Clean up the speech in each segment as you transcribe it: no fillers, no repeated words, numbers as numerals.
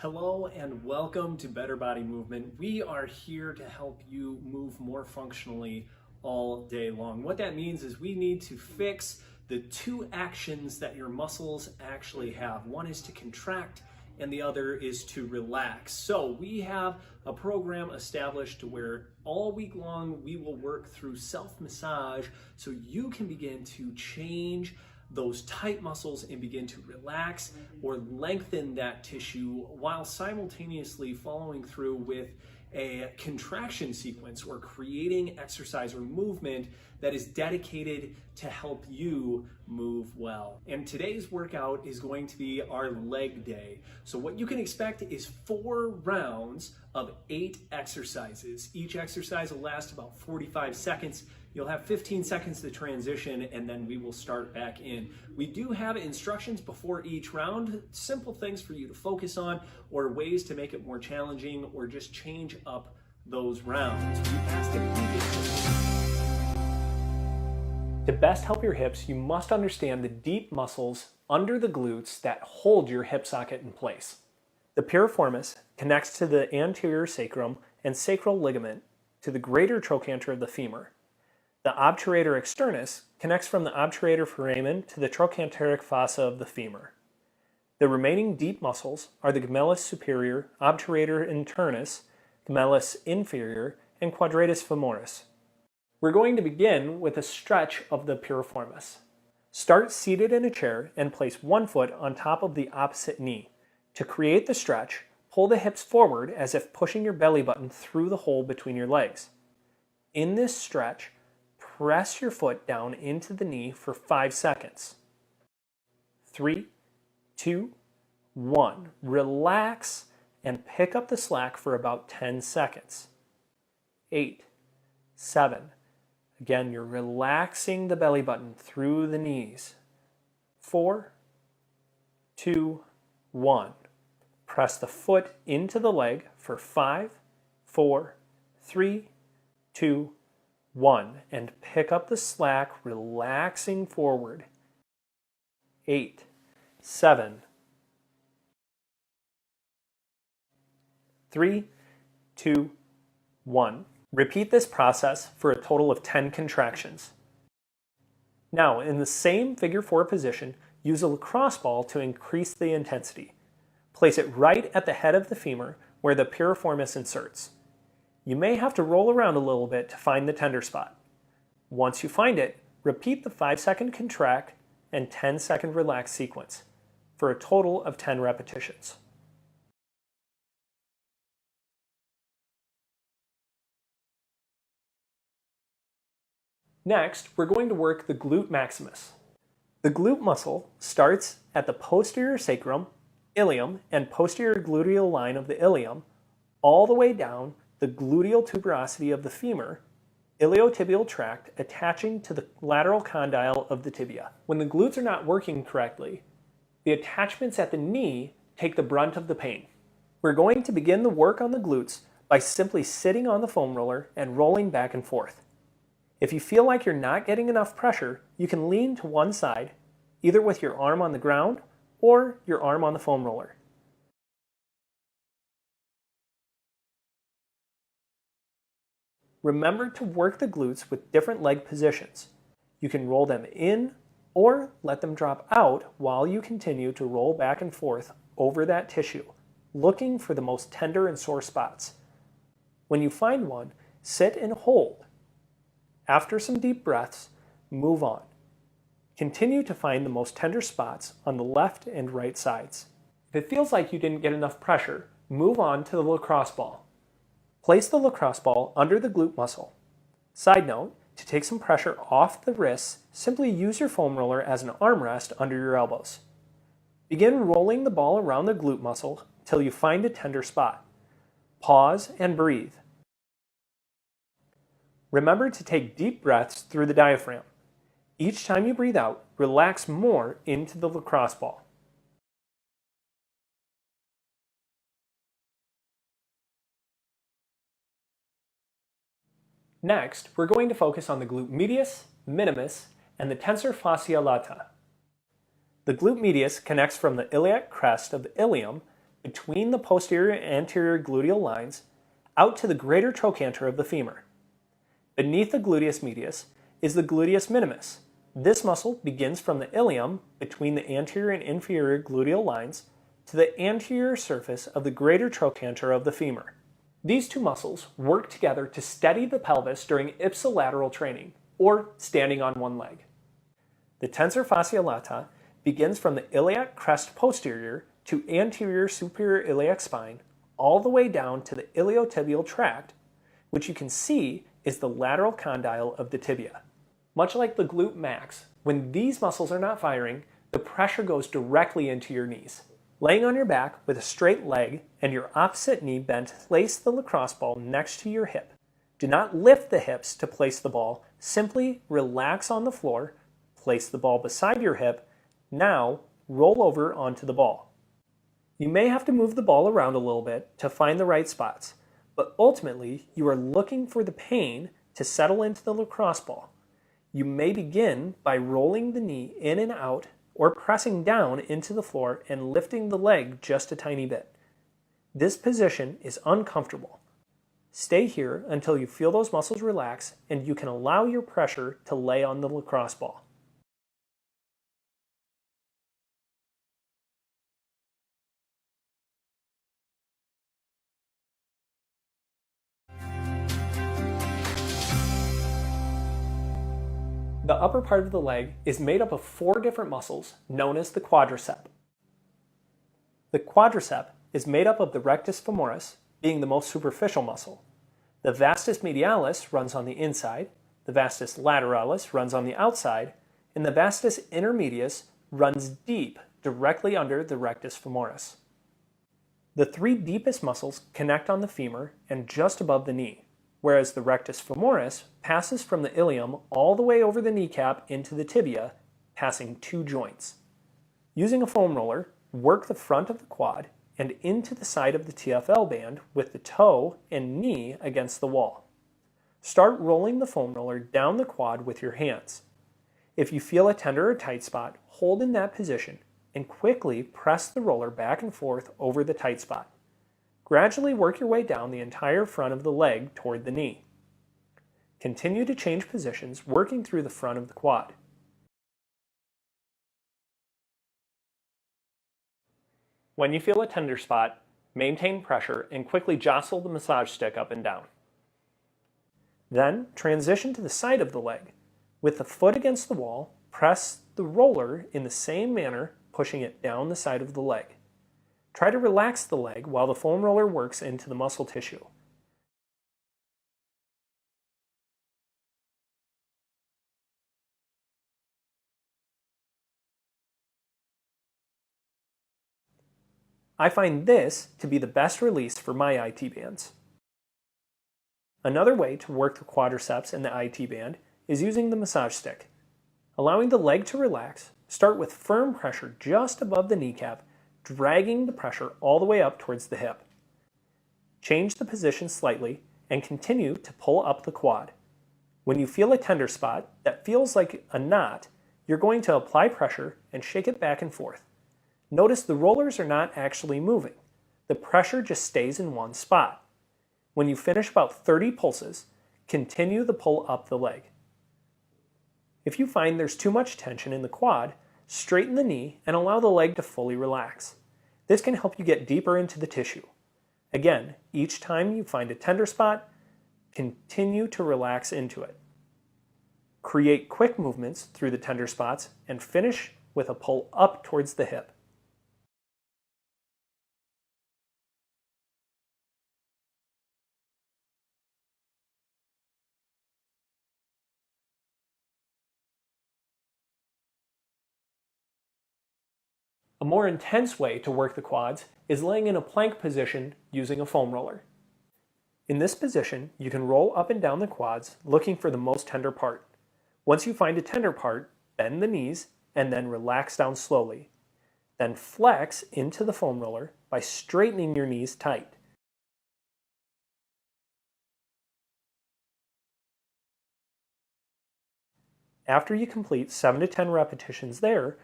Hello and welcome to Better Body Movement. We are here to help you move more functionally all day long. What that means is we need to fix the two actions that your muscles actually have. One is to contract and the other is to relax. So we have a program established to where all week long we will work through self-massage so you can begin to change those tight muscles and begin to relax or lengthen that tissue while simultaneously following through with a contraction sequence or creating exercise or movement that is dedicated to help you move well. And today's workout is going to be our leg day. So what you can expect is 4 rounds of 8 exercises. Each exercise will last about 45 seconds. You'll have 15 seconds to transition and then we will start back in. We do have instructions before each round, simple things for you to focus on or ways to make it more challenging or just change up those rounds. We ask that to best help your hips, you must understand the deep muscles under the glutes that hold your hip socket in place. The piriformis connects to the anterior sacrum and sacral ligament to the greater trochanter of the femur. The obturator externus connects from the obturator foramen to the trochanteric fossa of the femur. The remaining deep muscles are the gemellus superior, obturator internus, gemellus inferior, and quadratus femoris. We're going to begin with a stretch of the piriformis. Start seated in a chair and place one foot on top of the opposite knee. To create the stretch, pull the hips forward as if pushing your belly button through the hole between your legs. In this stretch, press your foot down into the knee for 5 seconds. 3, 2, 1. Relax and pick up the slack for about 10 seconds. 8, 7. Again, you're relaxing the belly button through the knees. 4, 2, 1. Press the foot into the leg for 5, 4, 3, 2, 1. And pick up the slack, relaxing forward. 8, 7, 3, 2, 1. Repeat this process for a total of 10 contractions. Now, in the same figure 4 position, use a lacrosse ball to increase the intensity. Place it right at the head of the femur where the piriformis inserts. You may have to roll around a little bit to find the tender spot. Once you find it, repeat the 5-second contract and 10-second relax sequence for a total of 10 repetitions. Next, we're going to work the glute maximus. The glute muscle starts at the posterior sacrum, ilium, and posterior gluteal line of the ilium, all the way down the gluteal tuberosity of the femur, iliotibial tract attaching to the lateral condyle of the tibia. When the glutes are not working correctly, the attachments at the knee take the brunt of the pain. We're going to begin the work on the glutes by simply sitting on the foam roller and rolling back and forth. If you feel like you're not getting enough pressure, you can lean to one side, either with your arm on the ground or your arm on the foam roller. Remember to work the glutes with different leg positions. You can roll them in or let them drop out while you continue to roll back and forth over that tissue, looking for the most tender and sore spots. When you find one, sit and hold. After some deep breaths, move on. Continue to find the most tender spots on the left and right sides. If it feels like you didn't get enough pressure, move on to the lacrosse ball. Place the lacrosse ball under the glute muscle. Side note, to take some pressure off the wrists, simply use your foam roller as an armrest under your elbows. Begin rolling the ball around the glute muscle till you find a tender spot. Pause and breathe. Remember to take deep breaths through the diaphragm. Each time you breathe out, relax more into the lacrosse ball. Next, we're going to focus on the glute medius, minimus, and the tensor fascia lata. The glute medius connects from the iliac crest of the ilium between the posterior and anterior gluteal lines out to the greater trochanter of the femur. Beneath the gluteus medius is the gluteus minimus. This muscle begins from the ilium between the anterior and inferior gluteal lines to the anterior surface of the greater trochanter of the femur. These two muscles work together to steady the pelvis during ipsilateral training, or standing on one leg. The tensor fasciae latae begins from the iliac crest posterior to anterior superior iliac spine all the way down to the iliotibial tract, which you can see is the lateral condyle of the tibia. Much like the glute max, when these muscles are not firing, the pressure goes directly into your knees. Laying on your back with a straight leg and your opposite knee bent, place the lacrosse ball next to your hip. Do not lift the hips to place the ball, simply relax on the floor, place the ball beside your hip, now roll over onto the ball. You may have to move the ball around a little bit to find the right spots, but ultimately you are looking for the pain to settle into the lacrosse ball. You may begin by rolling the knee in and out or pressing down into the floor and lifting the leg just a tiny bit. This position is uncomfortable. Stay here until you feel those muscles relax and you can allow your pressure to lay on the lacrosse ball. The upper part of the leg is made up of 4 different muscles known as the quadricep. The quadricep is made up of the rectus femoris, being the most superficial muscle. The vastus medialis runs on the inside, the vastus lateralis runs on the outside, and the vastus intermedius runs deep directly under the rectus femoris. The 3 deepest muscles connect on the femur and just above the knee, whereas the rectus femoris passes from the ilium all the way over the kneecap into the tibia, passing 2 joints. Using a foam roller, work the front of the quad and into the side of the TFL band with the toe and knee against the wall. Start rolling the foam roller down the quad with your hands. If you feel a tender or tight spot, hold in that position and quickly press the roller back and forth over the tight spot. Gradually work your way down the entire front of the leg toward the knee. Continue to change positions, working through the front of the quad. When you feel a tender spot, maintain pressure and quickly jostle the massage stick up and down. Then transition to the side of the leg. With the foot against the wall, press the roller in the same manner, pushing it down the side of the leg. Try to relax the leg while the foam roller works into the muscle tissue. I find this to be the best release for my IT bands. Another way to work the quadriceps and the IT band is using the massage stick. Allowing the leg to relax, start with firm pressure just above the kneecap, dragging the pressure all the way up towards the hip. Change the position slightly and continue to pull up the quad. When you feel a tender spot that feels like a knot, you're going to apply pressure and shake it back and forth. Notice the rollers are not actually moving. The pressure just stays in one spot. When you finish about 30 pulses, continue the pull up the leg. If you find there's too much tension in the quad, straighten the knee and allow the leg to fully relax. This can help you get deeper into the tissue. Again, each time you find a tender spot, continue to relax into it. Create quick movements through the tender spots and finish with a pull up towards the hip. A more intense way to work the quads is laying in a plank position using a foam roller. In this position, you can roll up and down the quads looking for the most tender part. Once you find a tender part, bend the knees and then relax down slowly. Then flex into the foam roller by straightening your knees tight. After you complete 7 to 10 repetitions there,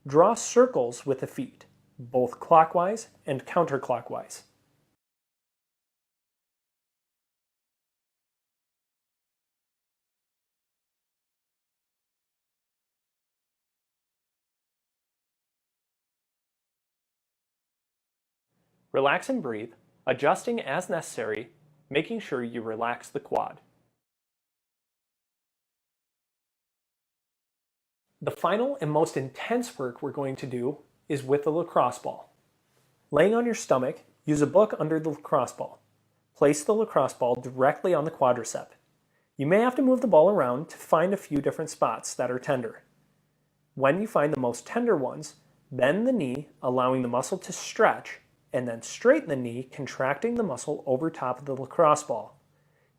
draw circles with the feet. both clockwise and counterclockwise. Relax and breathe, adjusting as necessary, making sure you relax the quad. The final and most intense work we're going to do is with the lacrosse ball. Laying on your stomach, use a book under the lacrosse ball. Place the lacrosse ball directly on the quadricep. You may have to move the ball around to find a few different spots that are tender. When you find the most tender ones, bend the knee, allowing the muscle to stretch, and then straighten the knee, contracting the muscle over top of the lacrosse ball.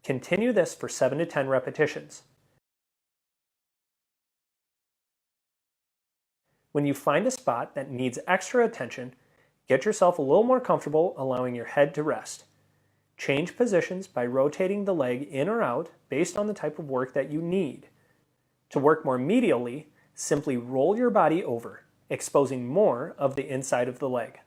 Continue this for 7 to 10 repetitions. When you find a spot that needs extra attention, get yourself a little more comfortable, allowing your head to rest. Change positions by rotating the leg in or out based on the type of work that you need. To work more medially, simply roll your body over, exposing more of the inside of the leg.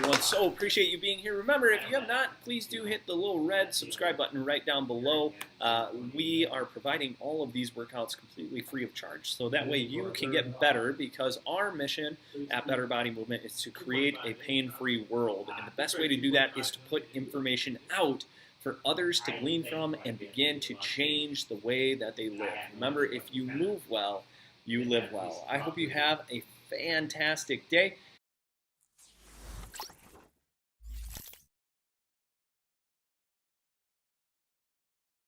everyone. So appreciate you being here. Remember, if you have not, please do hit the little red subscribe button right down below. We are providing all of these workouts completely free of charge, so that way you can get better, because our mission at Better Body Movement is to create a pain-free world. And the best way to do that is to put information out for others to glean from and begin to change the way that they live. Remember, if you move well, you live well. I hope you have a fantastic day.